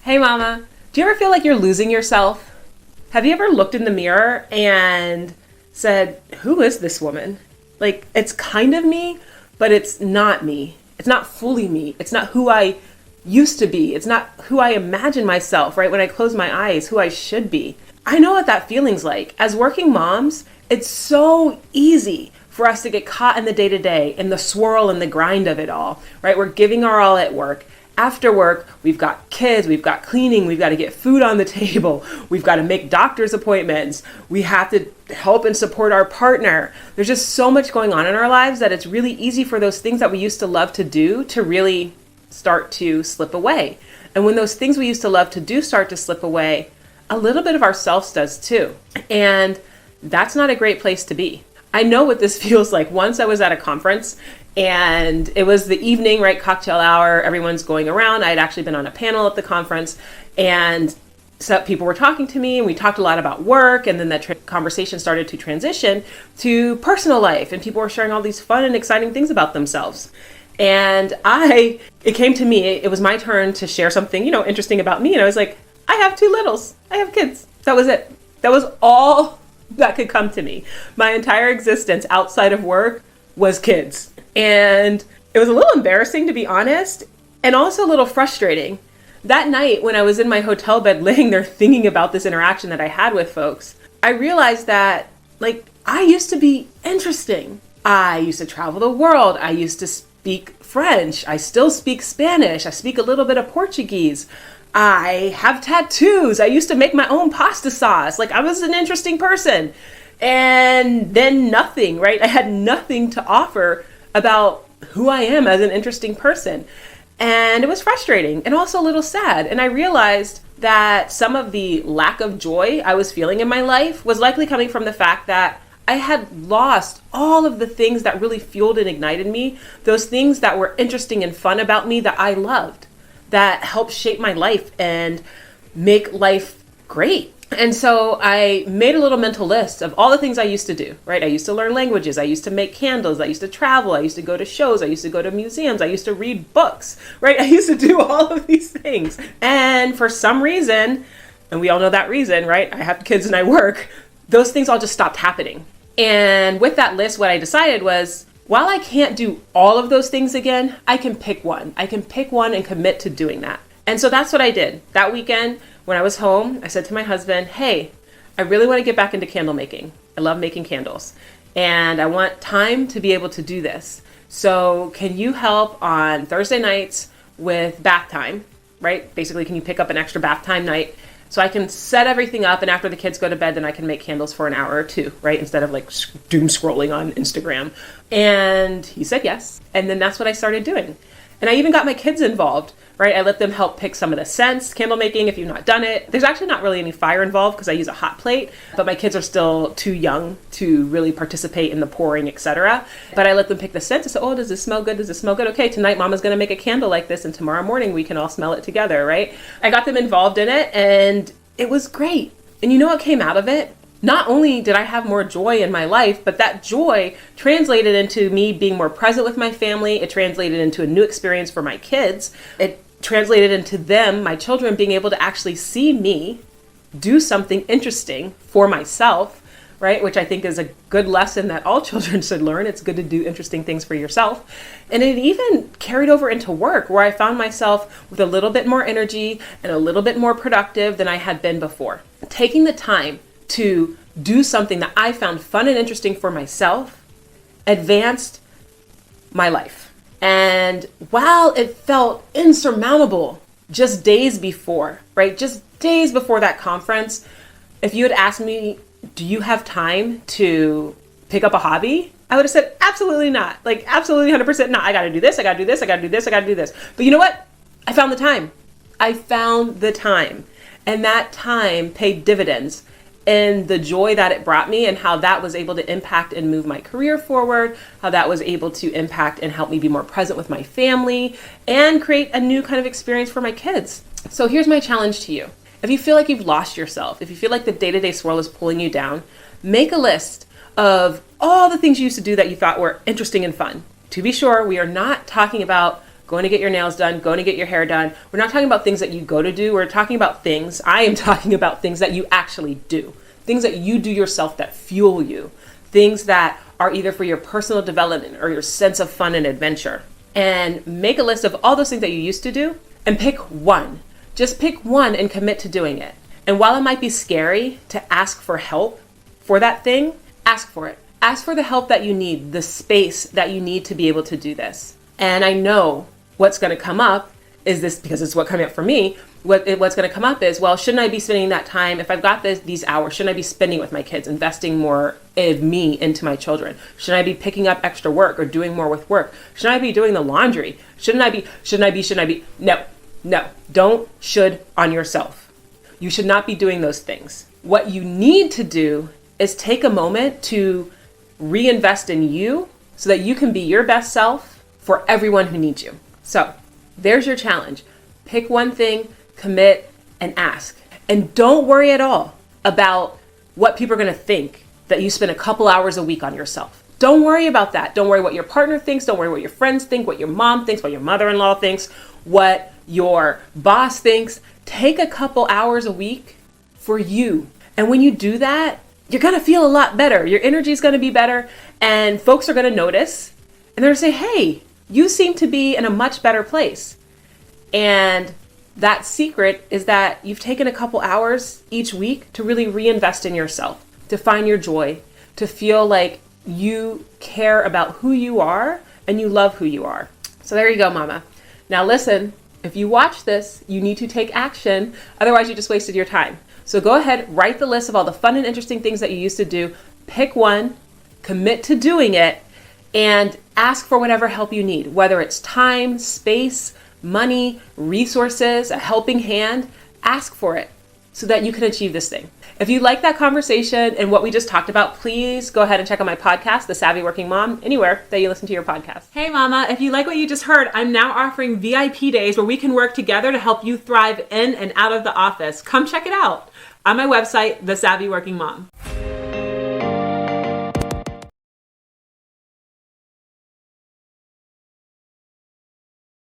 Hey mama, do you ever feel like you're losing yourself? Have you ever looked in the mirror and said, who is this woman? Like, it's kind of me, but it's not me. It's not fully me. It's not who I used to be. It's not who I imagine myself, right? When I close my eyes, who I should be. I know what that feeling's like. As working moms, it's so easy for us to get caught in the day-to-day, in the swirl and the grind of it all, right? We're giving our all at work. After work, we've got kids, we've got cleaning, we've got to get food on the table, we've got to make doctor's appointments, we have to help and support our partner. There's just so much going on in our lives that it's really easy for those things that we used to love to do to really start to slip away. And when those things we used to love to do start to slip away, a little bit of ourselves does too. And that's not a great place to be. I know what this feels like. Once I was at a conference and it was the evening, right? Cocktail hour, everyone's going around. I had actually been on a panel at the conference and so people were talking to me and we talked a lot about work. And then that conversation started to transition to personal life and people were sharing all these fun and exciting things about themselves. And it came to me, it was my turn to share something, interesting about me. And I was like, I have 2 littles. I have kids. That was it. That was all that could come to me. My entire existence outside of work was kids. And it was a little embarrassing, to be honest, and also a little frustrating. That night when I was in my hotel bed laying there thinking about this interaction that I had with folks, I realized that, I used to be interesting. I used to travel the world. I used to speak French. I still speak Spanish. I speak a little bit of Portuguese. I have tattoos. I used to make my own pasta sauce. I was an interesting person. And then nothing, right? I had nothing to offer about who I am as an interesting person. And it was frustrating and also a little sad. And I realized that some of the lack of joy I was feeling in my life was likely coming from the fact that I had lost all of the things that really fueled and ignited me, those things that were interesting and fun about me that I loved, that helped shape my life and make life great. And so I made a little mental list of all the things I used to do, right? I used to learn languages. I used to make candles. I used to travel. I used to go to shows. I used to go to museums. I used to read books, right? I used to do all of these things. And for some reason, and we all know that reason, right? I have kids and I work. Those things all just stopped happening. And with that list, what I decided was, while I can't do all of those things again, I can pick one. I can pick one and commit to doing that. And so that's what I did. That weekend, when I was home, I said to my husband, hey, I really want to get back into candle making. I love making candles. And I want time to be able to do this. So can you help on Thursday nights with bath time, right? Basically, can you pick up an extra bath time night? So I can set everything up, and after the kids go to bed, then I can make candles for an hour or 2, right? Instead of doom scrolling on Instagram. And he said yes. And then that's what I started doing. And I even got my kids involved, right? I let them help pick some of the scents, candle making, if you've not done it. There's actually not really any fire involved because I use a hot plate, but my kids are still too young to really participate in the pouring, etc. But I let them pick the scents. I said, oh, does this smell good? Does this smell good? Okay, tonight mama's going to make a candle like this, and tomorrow morning we can all smell it together, right? I got them involved in it, and it was great. And you know what came out of it? Not only did I have more joy in my life, but that joy translated into me being more present with my family. It translated into a new experience for my kids. It translated into them, my children, being able to actually see me do something interesting for myself, right? Which I think is a good lesson that all children should learn. It's good to do interesting things for yourself. And it even carried over into work, where I found myself with a little bit more energy and a little bit more productive than I had been before. Taking the time to do something that I found fun and interesting for myself advanced my life. And while it felt insurmountable just days before, right? Just days before that conference, if you had asked me, do you have time to pick up a hobby? I would have said, absolutely not. Absolutely 100% not. I got to do this. I got to do this. I got to do this. I got to do this. But you know what? I found the time. I found the time. And that time paid dividends. And the joy that it brought me and how that was able to impact and move my career forward, how that was able to impact and help me be more present with my family and create a new kind of experience for my kids. So here's my challenge to you. If you feel like you've lost yourself, if you feel like the day-to-day swirl is pulling you down, make a list of all the things you used to do that you thought were interesting and fun. To be sure, we are not talking about going to get your nails done, going to get your hair done. We're not talking about things that you go to do. We're talking about things, I am talking about things that you actually do. Things that you do yourself that fuel you. Things that are either for your personal development or your sense of fun and adventure. And make a list of all those things that you used to do and pick one. Just pick one and commit to doing it. And while it might be scary to ask for help for that thing, ask for it. Ask for the help that you need, the space that you need to be able to do this. And I know what's going to come up is this, because it's what coming up for me. What's going to come up is, well, shouldn't I be spending that time, if I've got these hours, shouldn't I be spending with my kids, investing more of me into my children? Shouldn't I be picking up extra work or doing more with work? Shouldn't I be doing the laundry? Shouldn't I be? No, don't should on yourself. You should not be doing those things. What you need to do is take a moment to reinvest in you so that you can be your best self for everyone who needs you. So there's your challenge. Pick one thing, commit, and ask. And don't worry at all about what people are going to think that you spend a couple hours a week on yourself. Don't worry about that. Don't worry what your partner thinks. Don't worry what your friends think, what your mom thinks, what your mother-in-law thinks, what your boss thinks. Take a couple hours a week for you. And when you do that, you're going to feel a lot better. Your energy is going to be better, and folks are going to notice, and they're going to say, hey, you seem to be in a much better place. And that secret is that you've taken a couple hours each week to really reinvest in yourself, to find your joy, to feel like you care about who you are and you love who you are. So there you go, mama. Now listen, if you watch this, you need to take action. Otherwise, you just wasted your time. So go ahead, write the list of all the fun and interesting things that you used to do. Pick one, commit to doing it, and ask for whatever help you need, whether it's time, space, money, resources, a helping hand. Ask for it so that you can achieve this thing. If you like that conversation and what we just talked about, please go ahead and check out my podcast, The Savvy Working Mom, anywhere that you listen to your podcast. Hey mama, if you like what you just heard, I'm now offering VIP days where we can work together to help you thrive in and out of the office. Come check it out on my website, The Savvy Working Mom.